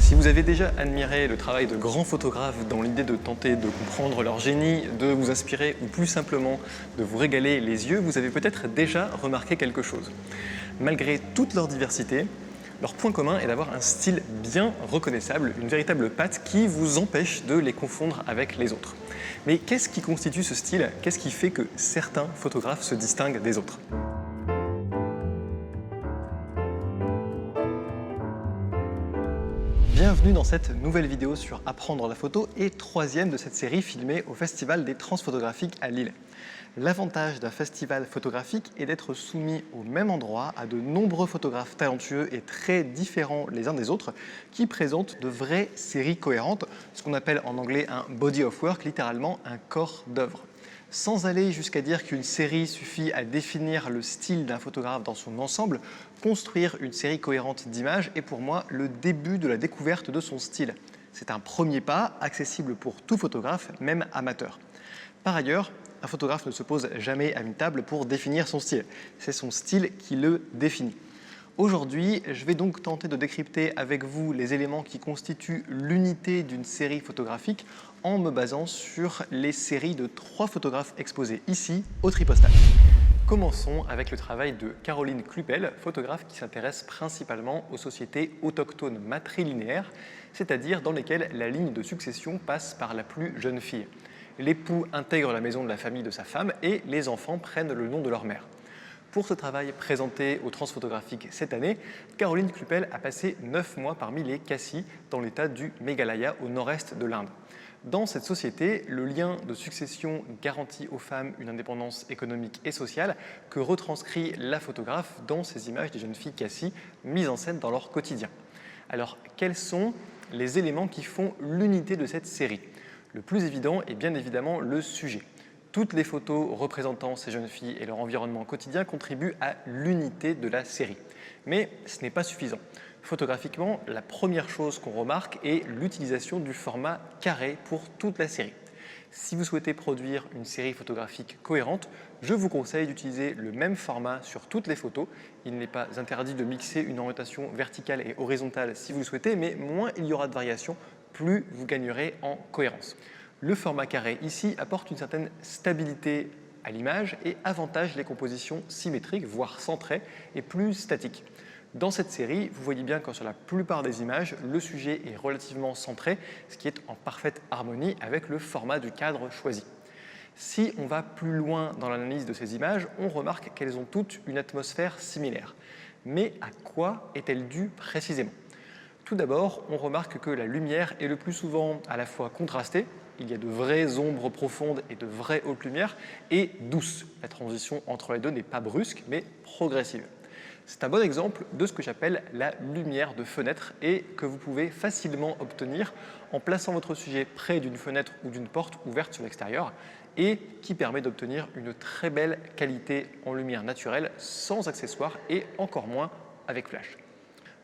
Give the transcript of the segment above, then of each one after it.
Si vous avez déjà admiré le travail de grands photographes dans l'idée de tenter de comprendre leur génie, de vous inspirer ou plus simplement de vous régaler les yeux, vous avez peut-être déjà remarqué quelque chose. Malgré toute leur diversité, leur point commun est d'avoir un style bien reconnaissable, une véritable patte qui vous empêche de les confondre avec les autres. Mais qu'est-ce qui constitue ce style? Qu'est-ce qui fait que certains photographes se distinguent des autres? Bienvenue dans cette nouvelle vidéo sur apprendre la photo et troisième de cette série filmée au Festival des Transphotographiques à Lille. L'avantage d'un festival photographique est d'être soumis au même endroit à de nombreux photographes talentueux et très différents les uns des autres qui présentent de vraies séries cohérentes, ce qu'on appelle en anglais un body of work, littéralement un corps d'œuvre. Sans aller jusqu'à dire qu'une série suffit à définir le style d'un photographe dans son ensemble, construire une série cohérente d'images est pour moi le début de la découverte de son style. C'est un premier pas accessible pour tout photographe, même amateur. Par ailleurs, un photographe ne se pose jamais à une table pour définir son style. C'est son style qui le définit. Aujourd'hui, je vais donc tenter de décrypter avec vous les éléments qui constituent l'unité d'une série photographique en me basant sur les séries de 3 photographes exposés ici au Tripostal. Commençons avec le travail de Caroline Clupel, photographe qui s'intéresse principalement aux sociétés autochtones matrilinéaires, c'est-à-dire dans lesquelles la ligne de succession passe par la plus jeune fille. L'époux intègre la maison de la famille de sa femme et les enfants prennent le nom de leur mère. Pour ce travail présenté au Transphotographique cette année, Caroline Clupel a passé 9 mois parmi les Khasi dans l'état du Meghalaya au nord-est de l'Inde. Dans cette société, le lien de succession garantit aux femmes une indépendance économique et sociale que retranscrit la photographe dans ces images des jeunes filles Khasi mises en scène dans leur quotidien. Alors, quels sont les éléments qui font l'unité de cette série? Le plus évident est bien évidemment le sujet. Toutes les photos représentant ces jeunes filles et leur environnement quotidien contribuent à l'unité de la série. Mais ce n'est pas suffisant. Photographiquement, la première chose qu'on remarque est l'utilisation du format carré pour toute la série. Si vous souhaitez produire une série photographique cohérente, je vous conseille d'utiliser le même format sur toutes les photos. Il n'est pas interdit de mixer une orientation verticale et horizontale si vous le souhaitez, mais moins il y aura de variations, plus vous gagnerez en cohérence. Le format carré ici apporte une certaine stabilité à l'image et avantage les compositions symétriques, voire centrées, et plus statiques. Dans cette série, vous voyez bien que sur la plupart des images, le sujet est relativement centré, ce qui est en parfaite harmonie avec le format du cadre choisi. Si on va plus loin dans l'analyse de ces images, on remarque qu'elles ont toutes une atmosphère similaire. Mais à quoi est-elle due précisément? Tout d'abord, on remarque que la lumière est le plus souvent à la fois contrastée, il y a de vraies ombres profondes et de vraies hautes lumières, et douce. La transition entre les deux n'est pas brusque, mais progressive. C'est un bon exemple de ce que j'appelle la lumière de fenêtre et que vous pouvez facilement obtenir en plaçant votre sujet près d'une fenêtre ou d'une porte ouverte sur l'extérieur et qui permet d'obtenir une très belle qualité en lumière naturelle sans accessoires et encore moins avec flash.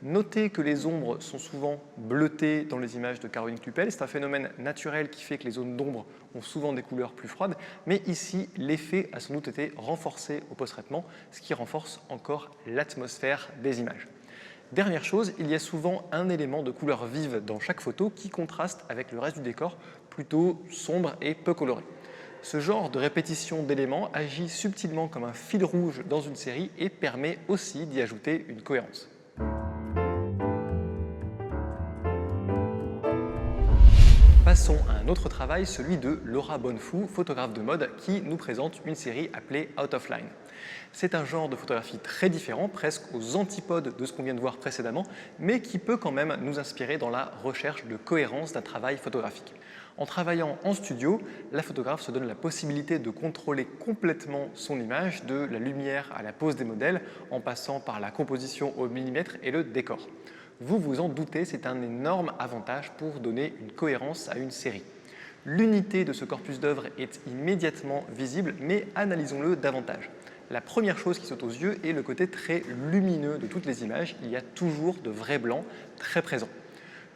Notez que les ombres sont souvent bleutées dans les images de Caroline Clupel. C'est un phénomène naturel qui fait que les zones d'ombre ont souvent des couleurs plus froides. Mais ici, l'effet a sans doute été renforcé au post-traitement, ce qui renforce encore l'atmosphère des images. Dernière chose, il y a souvent un élément de couleur vive dans chaque photo qui contraste avec le reste du décor, plutôt sombre et peu coloré. Ce genre de répétition d'éléments agit subtilement comme un fil rouge dans une série et permet aussi d'y ajouter une cohérence. Passons à un autre travail, celui de Laura Bonnefou, photographe de mode, qui nous présente une série appelée Out of Line. C'est un genre de photographie très différent, presque aux antipodes de ce qu'on vient de voir précédemment, mais qui peut quand même nous inspirer dans la recherche de cohérence d'un travail photographique. En travaillant en studio, la photographe se donne la possibilité de contrôler complètement son image, de la lumière à la pose des modèles, en passant par la composition au millimètre et le décor. Vous vous en doutez, c'est un énorme avantage pour donner une cohérence à une série. L'unité de ce corpus d'œuvres est immédiatement visible, mais analysons-le davantage. La première chose qui saute aux yeux est le côté très lumineux de toutes les images. Il y a toujours de vrais blancs très présents.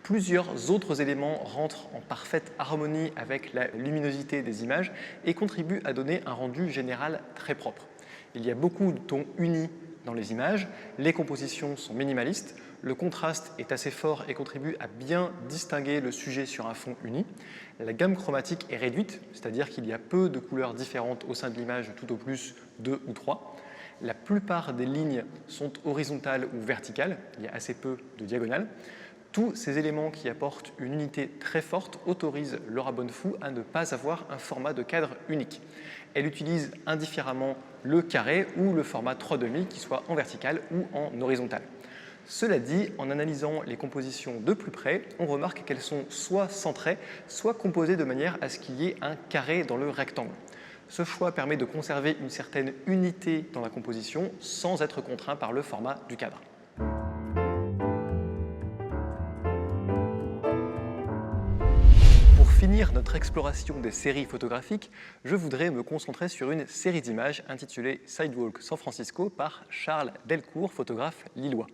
Plusieurs autres éléments rentrent en parfaite harmonie avec la luminosité des images et contribuent à donner un rendu général très propre. Il y a beaucoup de tons unis dans les images, les compositions sont minimalistes, le contraste est assez fort et contribue à bien distinguer le sujet sur un fond uni. La gamme chromatique est réduite, c'est-à-dire qu'il y a peu de couleurs différentes au sein de l'image, tout au plus 2 ou 3. La plupart des lignes sont horizontales ou verticales, il y a assez peu de diagonales. Tous ces éléments qui apportent une unité très forte autorisent Laura Bonnefous à ne pas avoir un format de cadre unique. Elle utilise indifféremment le carré ou le format 3/2 qui soit en vertical ou en horizontal. Cela dit, en analysant les compositions de plus près, on remarque qu'elles sont soit centrées, soit composées de manière à ce qu'il y ait un carré dans le rectangle. Ce choix permet de conserver une certaine unité dans la composition sans être contraint par le format du cadre. Pour finir notre exploration des séries photographiques, je voudrais me concentrer sur une série d'images intitulée Sidewalk San Francisco par Charles Delcourt, photographe lillois.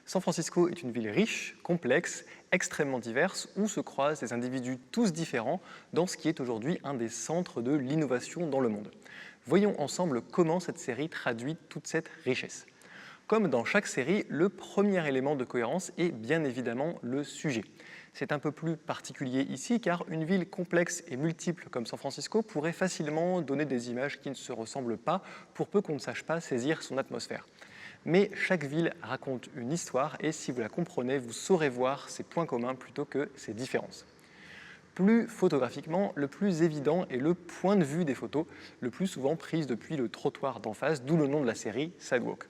San Francisco est une ville riche, complexe, extrêmement diverse, où se croisent des individus tous différents dans ce qui est aujourd'hui un des centres de l'innovation dans le monde. Voyons ensemble comment cette série traduit toute cette richesse. Comme dans chaque série, le premier élément de cohérence est bien évidemment le sujet. C'est un peu plus particulier ici car une ville complexe et multiple comme San Francisco pourrait facilement donner des images qui ne se ressemblent pas pour peu qu'on ne sache pas saisir son atmosphère. Mais chaque ville raconte une histoire et si vous la comprenez, vous saurez voir ses points communs plutôt que ses différences. Plus photographiquement, le plus évident est le point de vue des photos, le plus souvent prises depuis le trottoir d'en face, d'où le nom de la série, Sidewalk.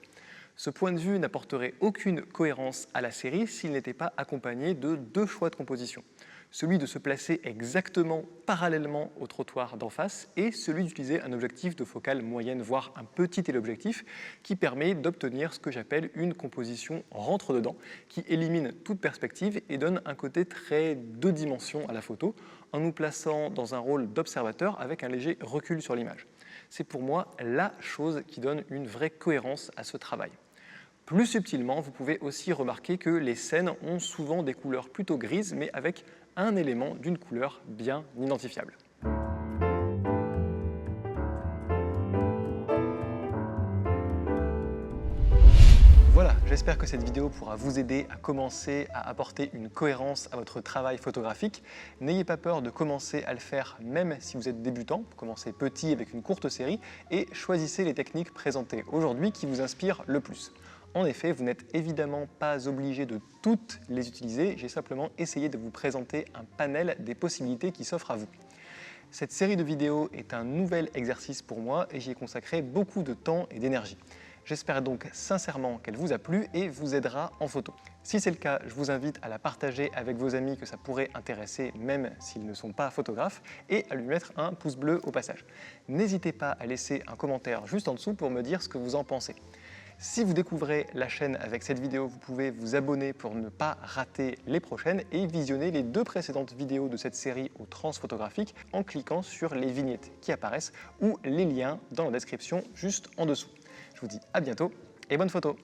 Ce point de vue n'apporterait aucune cohérence à la série s'il n'était pas accompagné de deux choix de composition. Celui de se placer exactement parallèlement au trottoir d'en face et celui d'utiliser un objectif de focale moyenne, voire un petit téléobjectif, qui permet d'obtenir ce que j'appelle une composition rentre-dedans, qui élimine toute perspective et donne un côté très deux dimensions à la photo, en nous plaçant dans un rôle d'observateur avec un léger recul sur l'image. C'est pour moi la chose qui donne une vraie cohérence à ce travail. Plus subtilement, vous pouvez aussi remarquer que les scènes ont souvent des couleurs plutôt grises, mais avec un élément d'une couleur bien identifiable. Voilà, j'espère que cette vidéo pourra vous aider à commencer à apporter une cohérence à votre travail photographique. N'ayez pas peur de commencer à le faire même si vous êtes débutant, commencez petit avec une courte série et choisissez les techniques présentées aujourd'hui qui vous inspirent le plus. En effet, vous n'êtes évidemment pas obligé de toutes les utiliser, j'ai simplement essayé de vous présenter un panel des possibilités qui s'offrent à vous. Cette série de vidéos est un nouvel exercice pour moi et j'y ai consacré beaucoup de temps et d'énergie. J'espère donc sincèrement qu'elle vous a plu et vous aidera en photo. Si c'est le cas, je vous invite à la partager avec vos amis que ça pourrait intéresser même s'ils ne sont pas photographes et à lui mettre un pouce bleu au passage. N'hésitez pas à laisser un commentaire juste en dessous pour me dire ce que vous en pensez. Si vous découvrez la chaîne avec cette vidéo, vous pouvez vous abonner pour ne pas rater les prochaines et visionner les deux précédentes vidéos de cette série au transphotographique en cliquant sur les vignettes qui apparaissent ou les liens dans la description juste en dessous. Je vous dis à bientôt et bonne photo!